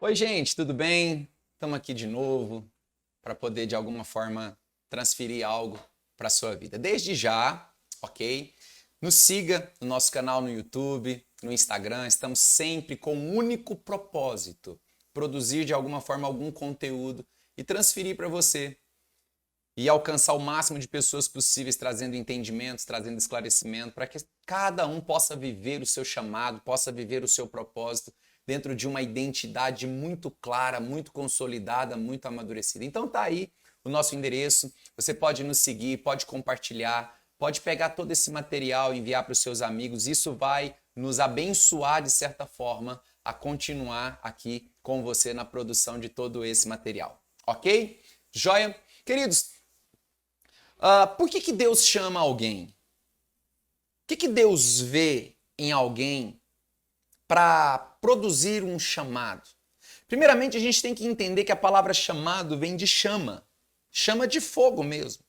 Oi, gente, tudo bem? Estamos aqui de novo para poder, de alguma forma, transferir algo para a sua vida. Desde já, ok? Nos siga no nosso canal no YouTube, no Instagram. Estamos sempre com um único propósito: produzir de alguma forma algum conteúdo e transferir para você. E alcançar o máximo de pessoas possíveis, trazendo entendimentos, trazendo esclarecimento, para que cada um possa viver o seu chamado, possa viver o seu propósito dentro de uma identidade muito clara, muito consolidada, muito amadurecida. Então tá aí o nosso endereço, você pode nos seguir, pode compartilhar, pode pegar todo esse material e enviar para os seus amigos. Isso vai nos abençoar de certa forma a continuar aqui com você na produção de todo esse material. Ok? Joia? Queridos, por que Deus chama alguém? O que Deus vê em alguém para produzir um chamado? Primeiramente, a gente tem que entender que a palavra chamado vem de chama. Chama de fogo mesmo.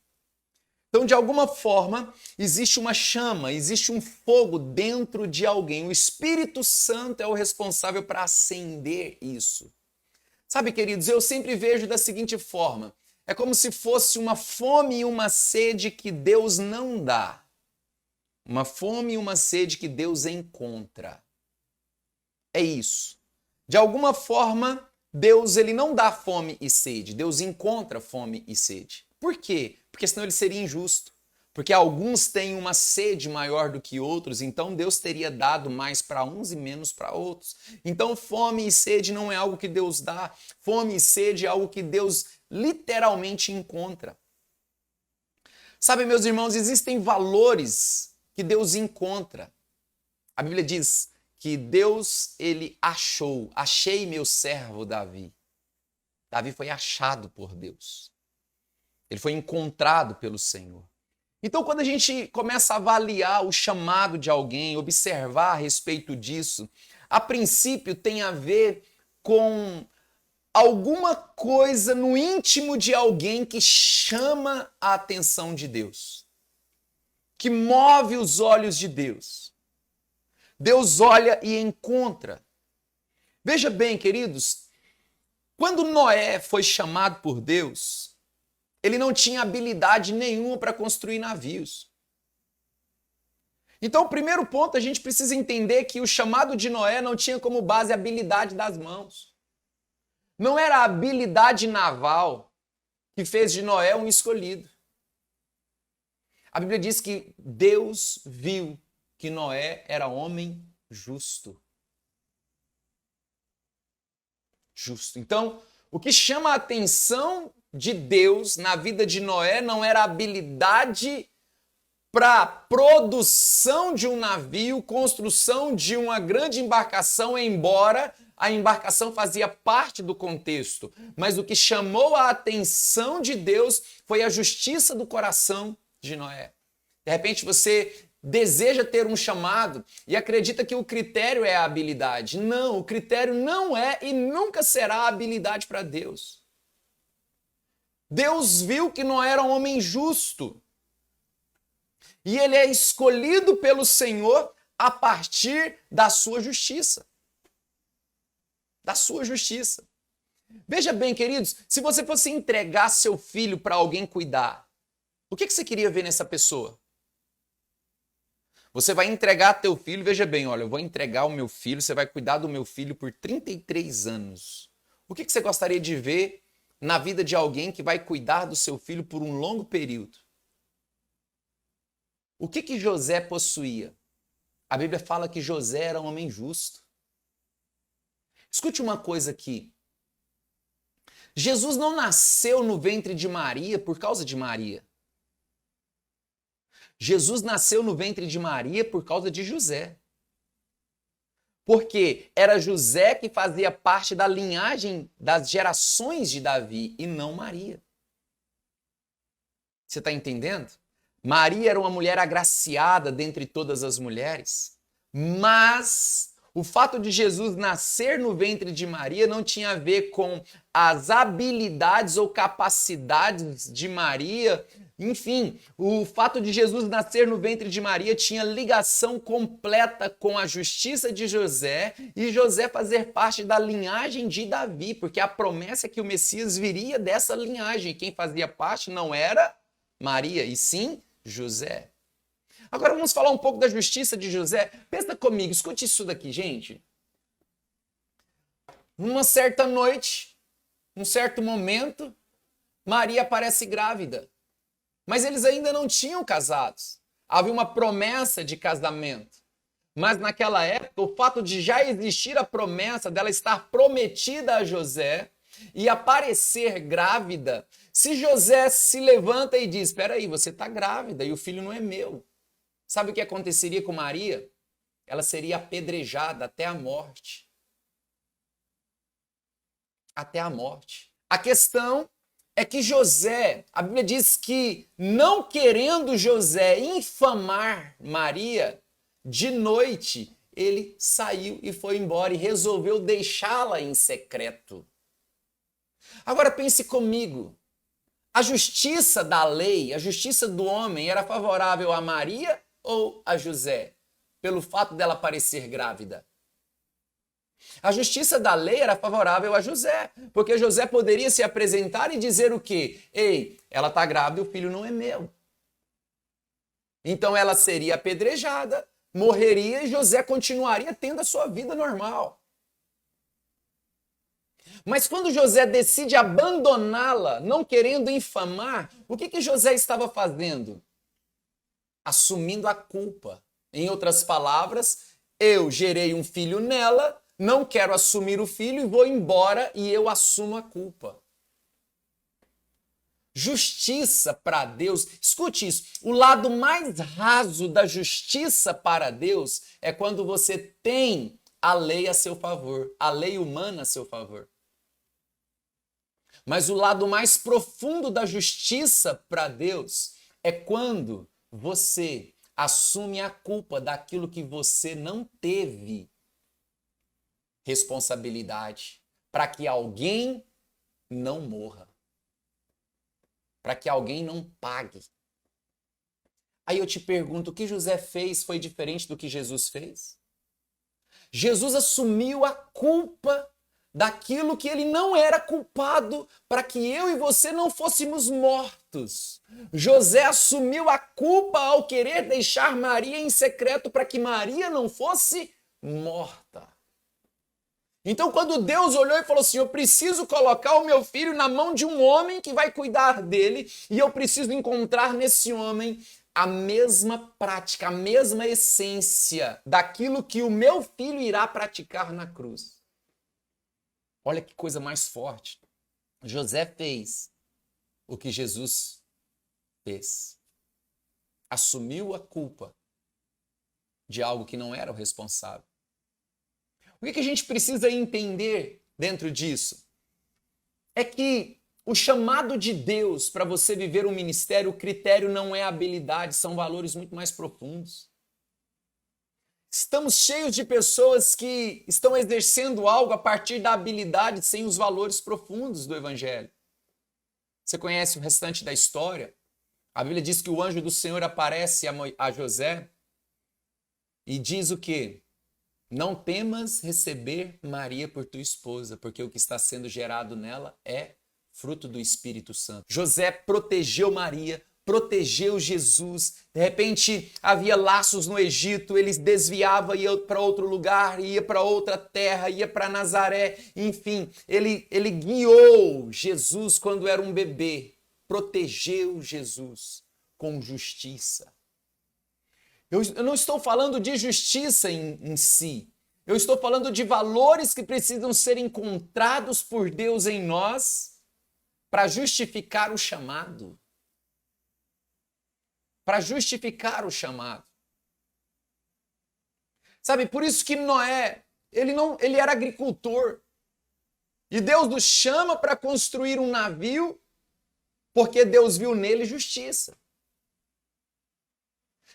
Então, de alguma forma, existe uma chama, existe um fogo dentro de alguém. O Espírito Santo é o responsável para acender isso. Sabe, queridos, eu sempre vejo da seguinte forma: é como se fosse uma fome e uma sede que Deus não dá. Uma fome e uma sede que Deus encontra. É isso. De alguma forma, Deus ele não dá fome e sede. Deus encontra fome e sede. Por quê? Porque senão ele seria injusto. Porque alguns têm uma sede maior do que outros, então Deus teria dado mais para uns e menos para outros. Então fome e sede não é algo que Deus dá. Fome e sede é algo que Deus literalmente encontra. Sabe, meus irmãos, existem valores que Deus encontra. A Bíblia diz que Deus, ele achou, achei meu servo Davi. Davi foi achado por Deus. Ele foi encontrado pelo Senhor. Então, quando a gente começa a avaliar o chamado de alguém, observar a respeito disso, a princípio tem a ver com alguma coisa no íntimo de alguém que chama a atenção de Deus, que move os olhos de Deus. Deus olha e encontra. Veja bem, queridos, quando Noé foi chamado por Deus, ele não tinha habilidade nenhuma para construir navios. Então, o primeiro ponto, a gente precisa entender que o chamado de Noé não tinha como base a habilidade das mãos. Não era a habilidade naval que fez de Noé um escolhido. A Bíblia diz que Deus viu que Noé era homem justo. Justo. Então, o que chama a atenção de Deus na vida de Noé não era a habilidade para produção de um navio, construção de uma grande embarcação, embora a embarcação fazia parte do contexto. Mas o que chamou a atenção de Deus foi a justiça do coração de Noé. De repente você deseja ter um chamado e acredita que o critério é a habilidade. Não, o critério não é e nunca será a habilidade para Deus. Deus viu que Noé era um homem justo. E ele é escolhido pelo Senhor a partir da sua justiça. Da sua justiça. Veja bem, queridos, se você fosse entregar seu filho para alguém cuidar, o que você queria ver nessa pessoa? Você vai entregar teu filho, veja bem, olha, eu vou entregar o meu filho, você vai cuidar do meu filho por 33 anos. O que você gostaria de ver na vida de alguém que vai cuidar do seu filho por um longo período? O que José possuía? A Bíblia fala que José era um homem justo. Escute uma coisa aqui. Jesus não nasceu no ventre de Maria por causa de Maria. Jesus nasceu no ventre de Maria por causa de José. Porque era José que fazia parte da linhagem das gerações de Davi e não Maria. Você está entendendo? Maria era uma mulher agraciada dentre todas as mulheres, mas o fato de Jesus nascer no ventre de Maria não tinha a ver com as habilidades ou capacidades de Maria Enfim, o fato de Jesus nascer no ventre de Maria tinha ligação completa com a justiça de José e José fazer parte da linhagem de Davi, porque a promessa é que o Messias viria dessa linhagem. Quem fazia parte não era Maria, e sim José. Agora vamos falar um pouco da justiça de José. Pensa comigo, escute isso daqui, gente. Numa certa noite, num certo momento, Maria aparece grávida. Mas eles ainda não tinham casados. Havia uma promessa de casamento. Mas naquela época, o fato de já existir a promessa dela estar prometida a José e aparecer grávida, se José se levanta e diz, espera aí, você está grávida e o filho não é meu. Sabe o que aconteceria com Maria? Ela seria apedrejada até a morte. Até a morte. A questão é que José, a Bíblia diz que não querendo José infamar Maria, de noite ele saiu e foi embora e resolveu deixá-la em secreto. Agora pense comigo, a justiça da lei, a justiça do homem era favorável a Maria ou a José, pelo fato dela parecer grávida? A justiça da lei era favorável a José, porque José poderia se apresentar e dizer o quê? Ei, ela está grávida e o filho não é meu. Então ela seria apedrejada, morreria e José continuaria tendo a sua vida normal. Mas quando José decide abandoná-la, não querendo infamar, o que José estava fazendo? Assumindo a culpa. Em outras palavras, eu gerei um filho nela, não quero assumir o filho e vou embora e eu assumo a culpa. Justiça para Deus, escute isso, o lado mais raso da justiça para Deus é quando você tem a lei a seu favor, a lei humana a seu favor. Mas o lado mais profundo da justiça para Deus é quando você assume a culpa daquilo que você não teve responsabilidade, para que alguém não morra, para que alguém não pague. Aí eu te pergunto, o que José fez foi diferente do que Jesus fez? Jesus assumiu a culpa daquilo que ele não era culpado, para que eu e você não fôssemos mortos. José assumiu a culpa ao querer deixar Maria em secreto para que Maria não fosse morta. Então, quando Deus olhou e falou assim, eu preciso colocar o meu filho na mão de um homem que vai cuidar dele, e eu preciso encontrar nesse homem a mesma prática, a mesma essência daquilo que o meu filho irá praticar na cruz. Olha que coisa mais forte. José fez o que Jesus fez. Assumiu a culpa de algo que não era o responsável. O que a gente precisa entender dentro disso? É que o chamado de Deus para você viver um ministério, o critério não é habilidade, são valores muito mais profundos. Estamos cheios de pessoas que estão exercendo algo a partir da habilidade sem os valores profundos do Evangelho. Você conhece o restante da história? A Bíblia diz que o anjo do Senhor aparece a José e diz o quê? Não temas receber Maria por tua esposa, porque o que está sendo gerado nela é fruto do Espírito Santo. José protegeu Maria, protegeu Jesus. De repente havia laços no Egito, eles desviavam, ia para outro lugar, ia para outra terra, ia para Nazaré. Enfim, ele guiou Jesus quando era um bebê, protegeu Jesus com justiça. Eu não estou falando de justiça em si. Eu estou falando de valores que precisam ser encontrados por Deus em nós para justificar o chamado. Para justificar o chamado. Sabe, por isso que Noé, ele era agricultor. E Deus nos chama para construir um navio, porque Deus viu nele justiça.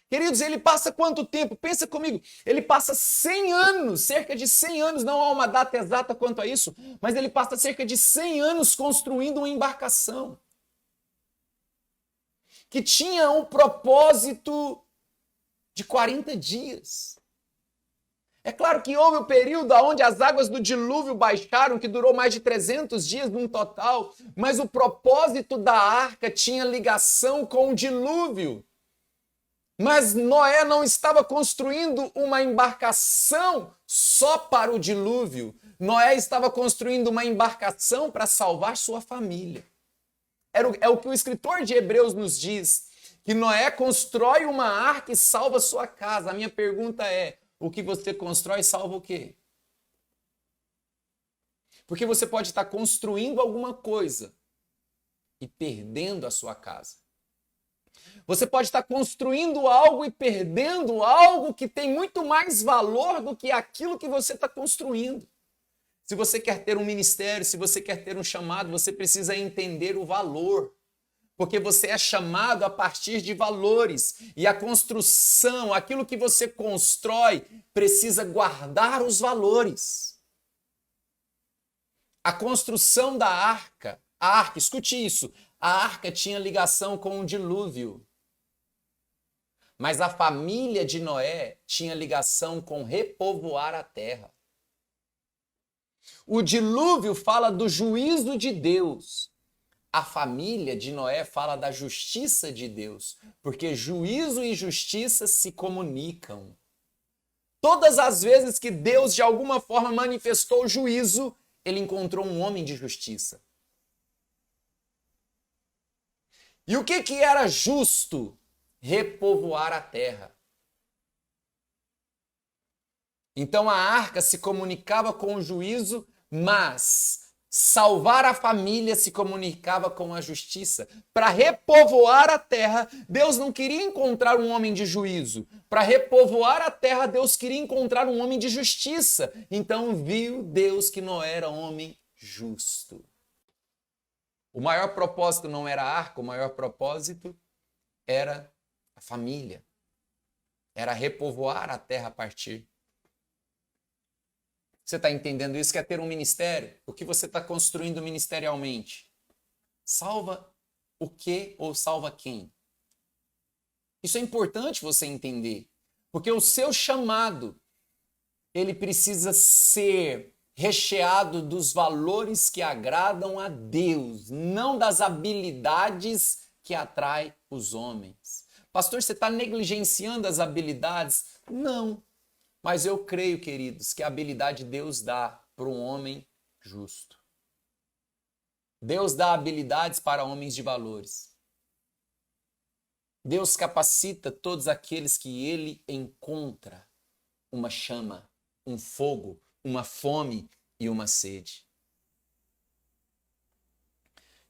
Queridos, ele passa quanto tempo? Pensa comigo, ele passa 100 anos, cerca de 100 anos, não há uma data exata quanto a isso, mas ele passa cerca de 100 anos construindo uma embarcação. que tinha um propósito de 40 dias. É claro que houve o período onde as águas do dilúvio baixaram, que durou mais de 300 dias num total, mas o propósito da arca tinha ligação com o dilúvio. Mas Noé não estava construindo uma embarcação só para o dilúvio. Noé estava construindo uma embarcação para salvar sua família. É o que o escritor de Hebreus nos diz, que Noé constrói uma arca e salva sua casa. A minha pergunta é, o que você constrói salva o quê? Porque você pode estar construindo alguma coisa e perdendo a sua casa. Você pode estar construindo algo e perdendo algo que tem muito mais valor do que aquilo que você está construindo. Se você quer ter um ministério, se você quer ter um chamado, você precisa entender o valor. Porque você é chamado a partir de valores. E a construção, aquilo que você constrói, precisa guardar os valores. A construção da arca, escute isso, a arca tinha ligação com o dilúvio. Mas a família de Noé tinha ligação com repovoar a terra. O dilúvio fala do juízo de Deus. A família de Noé fala da justiça de Deus, porque juízo e justiça se comunicam. Todas as vezes que Deus de alguma forma manifestou juízo, ele encontrou um homem de justiça. E o que era justo? Repovoar a terra. Então a arca se comunicava com o juízo, mas salvar a família se comunicava com a justiça. Para repovoar a terra, Deus não queria encontrar um homem de juízo. Para repovoar a terra, Deus queria encontrar um homem de justiça. Então viu Deus que Noé era homem justo. O maior propósito não era a arca, o maior propósito era a família. Era repovoar a terra a partir. Você está entendendo isso? Quer ter um ministério? O que você está construindo ministerialmente? Salva o quê ou salva quem? Isso é importante você entender. Porque o seu chamado, ele precisa ser recheado dos valores que agradam a Deus, não das habilidades que atraem os homens. Pastor, você está negligenciando as habilidades? Não. Mas eu creio, queridos, que a habilidade Deus dá para um homem justo. Deus dá habilidades para homens de valores. Deus capacita todos aqueles que ele encontra uma chama, um fogo, uma fome e uma sede.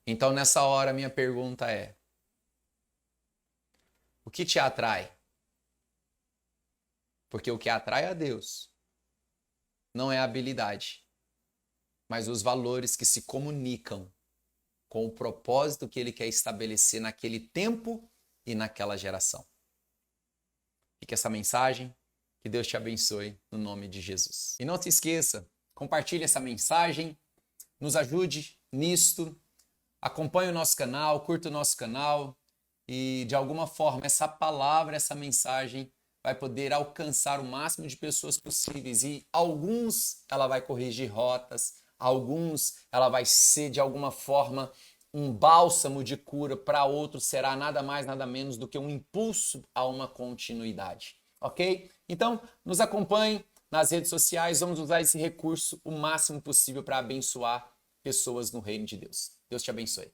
Então, nessa hora, minha pergunta é: o que te atrai? Porque o que atrai a Deus não é a habilidade, mas os valores que se comunicam com o propósito que ele quer estabelecer naquele tempo e naquela geração. Fica essa mensagem, que Deus te abençoe no nome de Jesus. E não se esqueça, compartilhe essa mensagem, nos ajude nisto, acompanhe o nosso canal, curta o nosso canal e de alguma forma essa palavra, essa mensagem vai poder alcançar o máximo de pessoas possíveis e alguns ela vai corrigir rotas, alguns ela vai ser de alguma forma um bálsamo de cura, para outros será nada mais, nada menos do que um impulso a uma continuidade, ok? Então, nos acompanhe nas redes sociais, vamos usar esse recurso o máximo possível para abençoar pessoas no reino de Deus. Deus te abençoe.